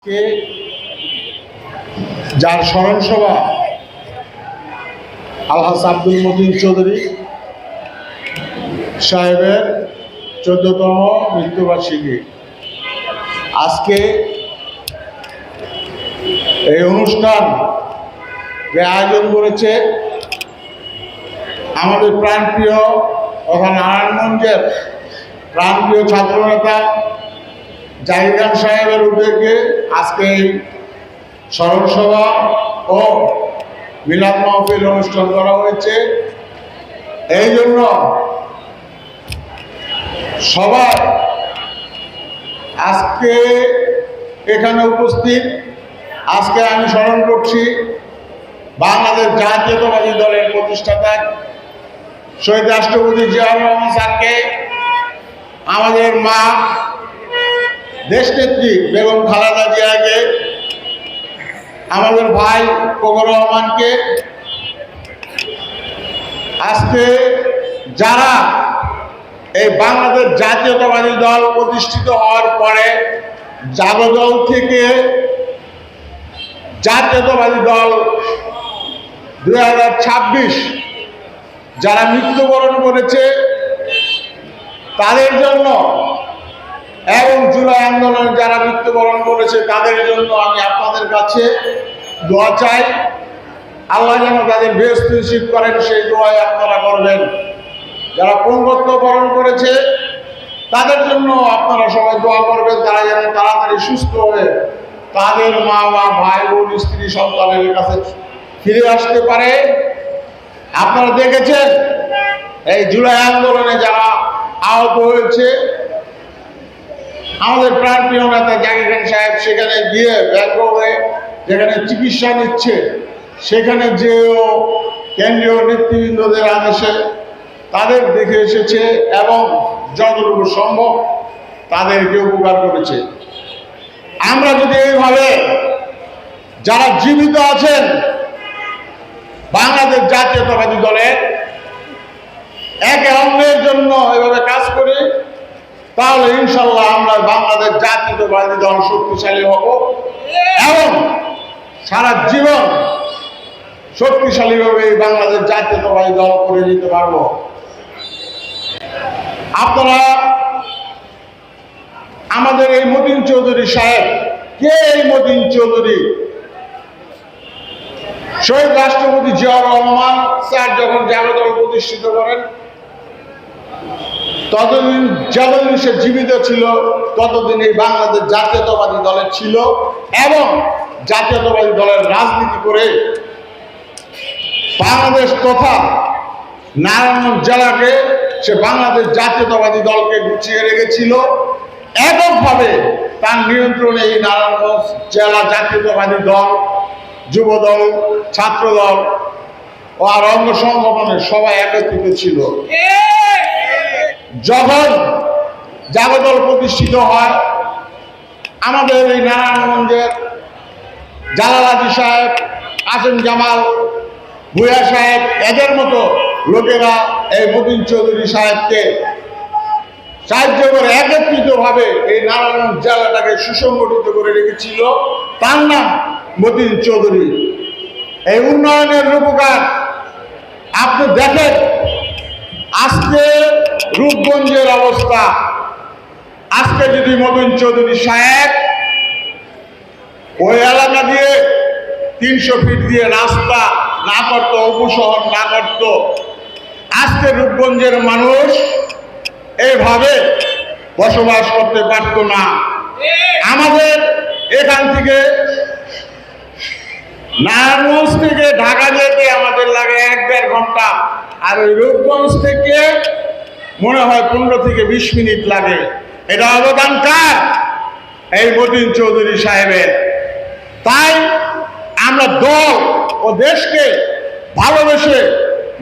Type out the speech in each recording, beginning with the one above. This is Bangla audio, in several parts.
কে যার স্মরণসভা আলহাজ আব্দুল মতিন চৌধুরী সাহেবের 14তম মৃত্যুবার্ষিকী। আজকে এই অনুষ্ঠান যে আয়োজন করেছে আমাদের প্রাণপ্রিয় তথা নারায়ণগঞ্জের প্রাণপ্রিয় ছাত্রনেতা জাহির খান সাহেবের উদ্যোগে আজকে এই স্মরণসভা ও মিলাদ মাহফিল অনুষ্ঠান করা হয়েছে। এই জন্য সবাই আজকে এখানে উপস্থিত। আজকে আমি স্মরণ করছি বাংলাদেশ জাতীয়তাবাদী দলের প্রতিষ্ঠাতা শহীদ রাষ্ট্রপতি জিয়াউর রহমান স্যারকে, আমাদের মা দেশনেত্রী বেগম খালেদা জিয়াকে, আমাদের ভাই ফখরুর রহমানকে। আজকে যারা এই বাংলাদেশ জাতীয়তাবাদী দল প্রতিষ্ঠিত হওয়ার পরে জাগদল থেকে জাতীয়তাবাদী দল 2026 যারা মৃত্যুবরণ করেছে তাদের জন্য এবং জুলাই আন্দোলনে যারা মৃত্যুবরণ করেছে তাদের জন্য আমি আপনাদের কাছে দোয়া চাই। আল্লাহ যেন তাদের বেহেশত নসিব করেন, সেই দোয়াই আপনারা করবেন। যারা পঙ্গত্ব বরণ করেছে তাদের জন্য আপনারা সবাই দোয়া করবেন, তারা যেন তাড়াতাড়ি সুস্থ হয়ে তাদের মা বা ভাই বোন স্ত্রী সন্তানের কাছে ফিরে আসতে পারে। আপনারা দেখেছেন এই জুলাই আন্দোলনে যারা আহত হয়েছে, আমাদের প্রাণপ্রিয় নেতা জাহির খান সাহেব সেখানে গিয়ে ব্যর্থ হয়ে যেখানে চিকিৎসা নিচ্ছে, সেখানে যেও কেন্দ্রীয় নেতৃবৃন্দদের আদেশে তাদের দেখে এসেছে এবং যতটুকু সম্ভব তাদেরকে উপকার করেছে। আমরা যদি এইভাবে যারা জীবিত আছেন বাংলাদেশ জাতীয়তাবাদী দলের একে অন্যের জন্য এভাবে কাজ করি, তাহলে ইনশাল্লাহ আমরা বাংলাদেশ জাতীয়তাবাদী দল শক্তিশালী হব এবং সারা জীবন শক্তিশালীভাবে এই বাংলাদেশ জাতীয়তাবাদী দল করে যেতে পারব। আপনারা আমাদের এই মতিন চৌধুরী সাহেব কে? এই মতিন চৌধুরী শহীদ রাষ্ট্রপতি জিয়াউর রহমান স্যার যখন জাগদল প্রতিষ্ঠিত করেন, ততদিন যতদিন সে জীবিত ছিল ততদিন এই বাংলাদেশ জাতীয়তাবাদী দলের ছিল এবং জাতীয়তাবাদী দলের রাজনীতি করে বাংলাদেশ তথা নারায়ণগঞ্জ জেলাকে সে বাংলাদেশ জাতীয়তাবাদী দলকে গুছিয়ে রেখেছিল। এককভাবে তার নিয়ন্ত্রণে এই নারায়ণগঞ্জ জেলা জাতীয়তাবাদী দল, যুব দল, ছাত্র দল ও আর অঙ্গ সংগঠনের সবাই একত্রিত ছিল। যখন জাগদল প্রতিষ্ঠিত হয়, আমাদের এই নারায়ণগঞ্জের জালালাজি সাহেব, আসেম জামাল, ভূয়া সাহেব, এদের মতো লোকেরা এই মতিন চৌধুরী সাহেবকে সাহায্য করে একত্রিতভাবে এই নারায়ণগঞ্জ জেলাটাকে সুসংগঠিত করে রেখেছিল। তার নাম মতিন চৌধুরী। এই উন্নয়নের রূপকার আপনি দেখেন আজকে রূপগঞ্জের অবস্থা। আজকে যদি মতিন চৌধুরী সাহেব ওই এলাকা দিয়ে 300 ফিট দিয়ে রাস্তা না করতো, উপশহর না করতো, আজকে রূপগঞ্জের মানুষ এইভাবে বসবাস করতে পারত না। আমাদের এখান থেকে নারায়ণগঞ্জ থেকে ঢাকা যেতে আমাদের লাগে 1-1.5 ঘন্টা, আর ওই রূপগঞ্জ থেকে মনে হয় 15 থেকে 20 মিনিট লাগে। এটা অবদান কার? এই মতিন চৌধুরী সাহেবের। তাই আমরা দল ও দেশকে ভালোবেসে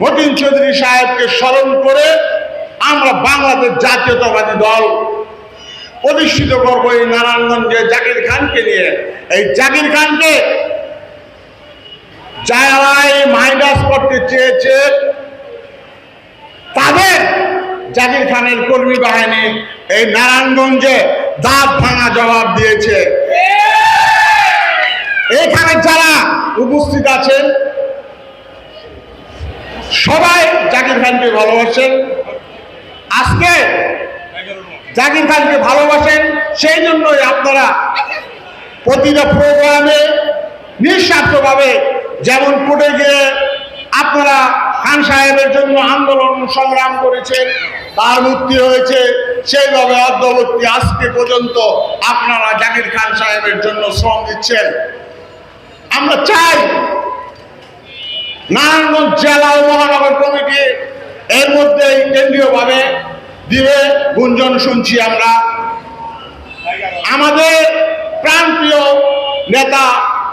মতিন চৌধুরী সাহেবকে স্মরণ করে আমরা বাংলাদেশ জাতীয়তাবাদী দল প্রতিষ্ঠিত করব এই নারায়ণগঞ্জে জাকির খানকে নিয়ে। এই জাকির খানকে যারা এই মাইনাস করতে চেয়েছে তাদের জাকির খানের কর্মী বাহিনী এই নারায়ণগঞ্জে দাঁত ভাঙা জবাব দিয়েছে। উপস্থিত আছেন সবাই জাকির খানকে ভালোবাসেন। আজকে জাকির খানকে ভালোবাসেন, সেই জন্যই আপনারা প্রতিটা প্রোগ্রামে নিঃস্বার্থভাবে, যেমন কোর্টে গিয়ে আপনারা খান সাহেবের জন্য আন্দোলন সংগ্রাম করেছেন, তার মুক্তি হয়েছে, সেইভাবে অদ্যাবধি আজকে পর্যন্ত আপনারা জাকির খান সাহেবের জন্য শ্রম দিচ্ছেন। আমরা চাই নারায়ণগঞ্জ জেলা ও মহানগর কমিটি এর মধ্যেই কেন্দ্রীয়ভাবে দিবে গুঞ্জন শুনছি আমরা। আমাদের প্রাণপ্রিয় নেতা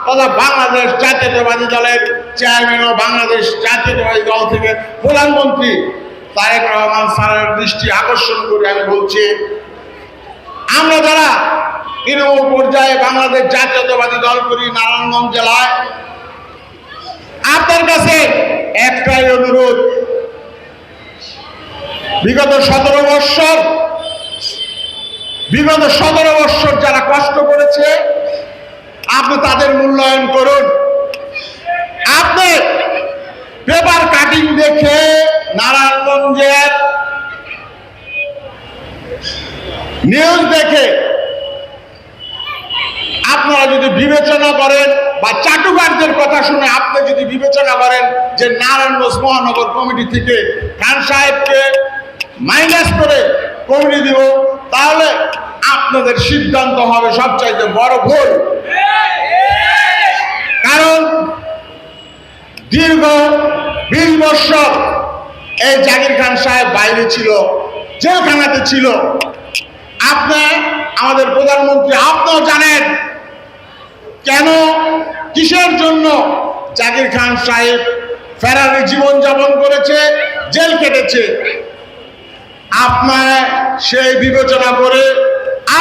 তথা বাংলাদেশ জাতীয়তাবাদী দলের চেয়ারম্যান ও বাংলাদেশ জাতীয়তাবাদী দল থেকে প্রধানমন্ত্রী তারেক রহমান স্যারের দৃষ্টি আকর্ষণ করে আমি বলছি, আমরা যারা তৃণমূল পর্যায়ে বাংলাদেশ জাতীয়তাবাদী দল করি নারায়ণগঞ্জ জেলায়, আপনার কাছে একটাই অনুরোধ, বিগত 17 বৎসর যারা কষ্ট করেছে আপনি তাদের মূল্যায়ন করুন। আপনি পেপার কাটিং দেখে নারায়ণগঞ্জের নিউজ দেখে আপনারা যদি বিবেচনা করেন, বা চাটুকারদের কথা শুনে আপনি যদি বিবেচনা করেন যে নারায়ণগঞ্জ মহানগর কমিটি থেকে খান সাহেবকে মাইনাস করে কমিটি দিব, তাহলে আপনাদের সিদ্ধান্ত হবে সবচাইতে বড় ভুল। কারণ দীর্ঘ 20 বৎসর এই জাকির খান সাহেব বাইরে ছিল, জেলখানাতে ছিল। আপনি আমাদের প্রধানমন্ত্রী, আপনিও জানেন কেন, কিসের জন্য জাকির খান সাহেব ফেরারি জীবনযাপন করেছে, জেল কেটেছে। আপনার সেই বিবেচনা করে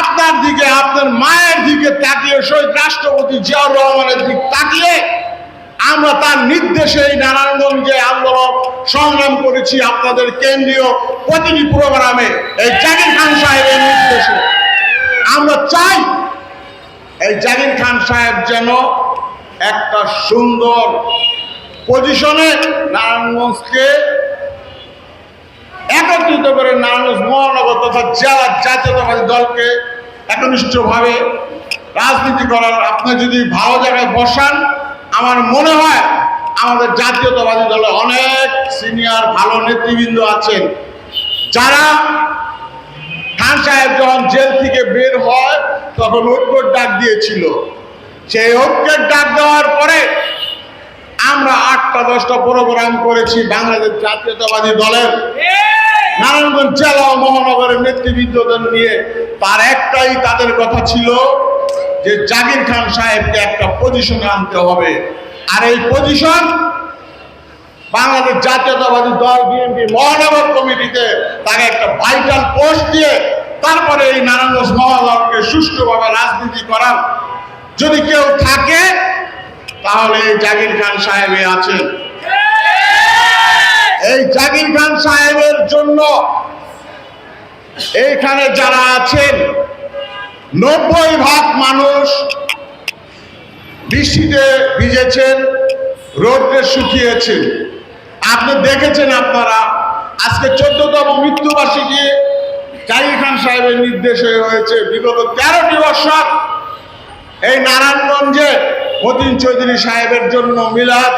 আপনার দিকে, আপনার মায়ের দিকে তাকিয়ে, শহীদ রাষ্ট্রপতি জিয়াউর রহমানের দিক তাকিয়ে আমরা তার নির্দেশে এই নারায়ণগঞ্জে আন্দোলন সংগ্রাম করেছি। আপনাদের কেন্দ্রীয় প্রতিটি প্রোগ্রামে এই জাকির খান সাহেবের নির্দেশে আমরা চাই এই জাকির খান সাহেব যেন একটা সুন্দর পজিশনে নারায়ণগঞ্জকে একত্রিত করে নারায়ণগঞ্জ মহানগর তথা জেলা জাতীয়তাবাদী দলকে একনিষ্ঠভাবে রাজনীতি করার, আপনি যদি ভালো জায়গায় বসান, আমার মনে হয় আমাদের জাতীয়তাবাদী দলে অনেক সিনিয়র ভালো নেতৃবৃন্দ আছেন যারা খান সাহেব যখন জেল থেকে বের হয় তখন ঐক্যের ডাক দিয়েছিল। সেই ঐক্যের ডাক দেওয়ার পরে আমরা 8টা-10টা প্রোগ্রাম করেছি বাংলাদেশ জাতীয়তাবাদী দলের নারায়ণগঞ্জ জেলা ও মহানগরের নেতৃবৃন্দদের নিয়ে। তার একটাই তাদের কথা ছিল যে জাকির খান সাহেবকে একটা পজিশনে আনতে হবে, আর এই পজিশন বাংলাদেশ জাতীয়তাবাদী দল বিএনপি মহানগর কমিটিতে তাকে একটা ভাইটাল পোস্ট দিয়ে তারপরে এই নারায়ণগঞ্জ মহানগরকে সুষ্ঠুভাবে রাজনীতি করার যদি কেউ থাকে তাহলে এই জাকির খান সাহেবে আছেন। এই জাকির খান সাহেবের জন্য এইখানে যারা আছেন 90% মানুষ বৃষ্টিতে ভিজেছেন, রোদে শুকিয়েছেন। আপনি দেখেছেন, আপনারা আজকে 14তম মৃত্যুবার্ষিকী জাকির খান সাহেবের নির্দেশে হয়েছে। বিগত 13টি বৎসর এই নারায়ণগঞ্জে মতিন চৌধুরী সাহেবের জন্য মিলাদ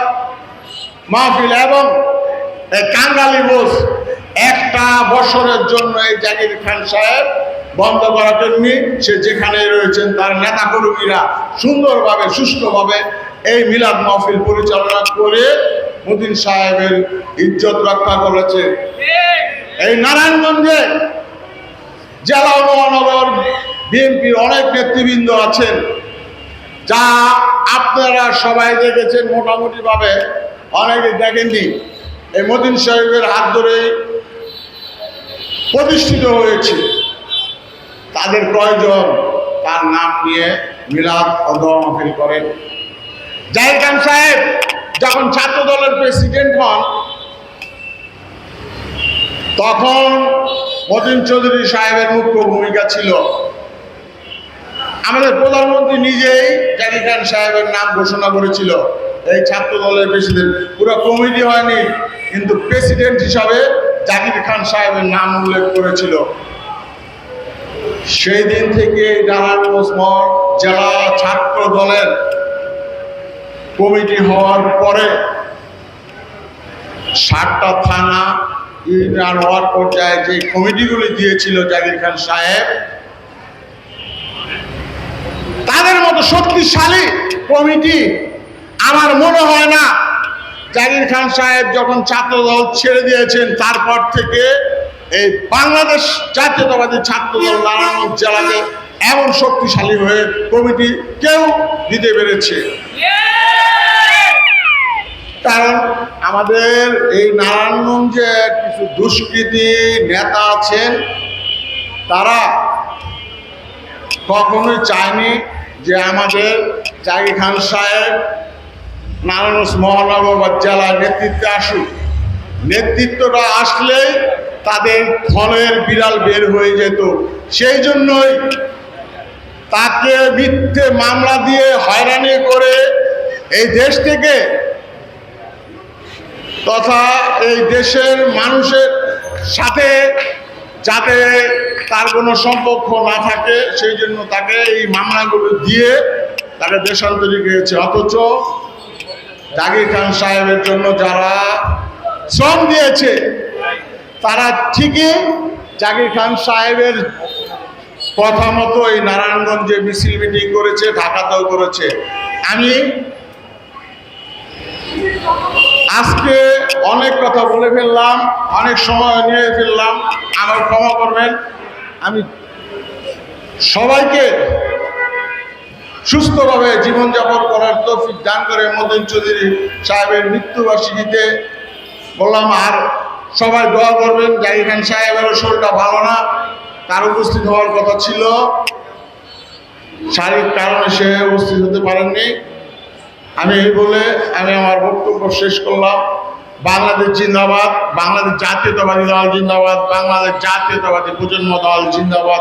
মাহফিল এবং কাঙ্গালি বোস একটা বছরের জন্য এই জাকির খান সাহেব বন্ধ করার জন্য সে যেখানে রয়েছেন তার নেতা কর্মীরা সুন্দরভাবে সুষ্ঠুভাবে এই মিলাদ মাহফিল পরিচালনা করে মতিন সাহেবের ইজ্জত রক্ষা করেছে। এই নারায়ণগঞ্জে জেলা মহানগর বিএনপির অনেক নেতৃবৃন্দ আছেন যা আপনারা সবাই দেখেছেন, মোটামুটি ভাবে অনেকে দেখেননি। এই মতিন সাহেবের হাত ধরে প্রতিষ্ঠিত হয়েছে। তাদের প্রয়োজন তার নাম নিয়ে মিলাদ ও দোয়া মাহফিল করেন। জাকির খান সাহেব যখন ছাত্র দলের প্রেসিডেন্ট হন তখন মতিন চৌধুরী সাহেবের মুখ্য ভূমিকা ছিল। আমাদের প্রধানমন্ত্রী নিজেই জাকির খান সাহেবের নাম ঘোষণা করেছিল এই ছাত্র দলের প্রেসিডেন্ট। পুরো কমিটি হয়নি, কিন্তু প্রেসিডেন্ট হিসাবে জাকির খান সাহেবের নাম উল্লেখ করেছিল। সেই দিন থেকে নারায়ণগঞ্জ জেলা ছাত্র দলের কমিটি হওয়ার পরে 7টা থানা ইউনিয়ন হওয়ার পর্যায়ে যে কমিটিগুলি দিয়েছিল জাকির খান সাহেব, তাদের মতো শক্তিশালী কমিটি আমার মনে হয় না। জাকির খান সাহেব যখন ছাত্রদল ছেড়ে দিয়েছেন, তারপর থেকে এই বাংলাদেশ জাতীয়তাবাদী ছাত্রদল নারায়ণগঞ্জ জেলাতে এমন শক্তিশালী হয়ে কমিটি কেউ দিতে পেরেছে। কারণ আমাদের এই নারায়ণগঞ্জে কিছু দুষ্কৃতী নেতা আছেন, তারা কখনোই চায়নি যে আমাদের জাকির খান সাহেব নারায়ণগঞ্জ মহানগর বা জেলার নেতৃত্বে আসুক। নেতৃত্বটা আসলেই তাদের ফলের বিড়াল বের হয়ে যেত। সেই জন্যই তাকে মিথ্যে মামলা দিয়ে হয়রানি করে এই দেশ থেকে তথা এই দেশের মানুষের সাথে যাতে তার কোনো সম্পর্ক না থাকে, সেই জন্য তাকে এই মামলাগুলো দিয়ে তাকে দেশান্তরী গিয়েছে। অথচ জাকির খান সাহেবের জন্য যারা শ্রম দিয়েছে, তারা ঠিকই জাকির খান সাহেবের কথা মতো এই নারায়ণগঞ্জে মিছিল মিটিং করেছে, ঢাকাতেও করেছে। আমি আজকে অনেক কথা বলে ফেললাম, অনেক সময় নিয়ে ফেললাম, আমার ক্ষমা করবেন। আমি সবাইকে সুস্থভাবে জীবনযাপন করার তৌফিক দান করে মতিন চৌধুরী সাহেবের মৃত্যুবার্ষিকীতে বললাম, আর সবাই দোয়া করবেন। জাকির খান সাহেবেরও শরীরটা ভালো না, তার উপস্থিত হওয়ার কথা ছিল, শারীরিক কারণে সে উপস্থিত হতে পারেননি। আমি এই বলে আমি আমার বক্তব্য শেষ করলাম। বাংলাদেশ জিন্দাবাদ, বাংলাদেশ জাতীয়তাবাদী দল জিন্দাবাদ, বাংলাদেশ জাতীয়তাবাদী প্রজন্ম দল জিন্দাবাদ।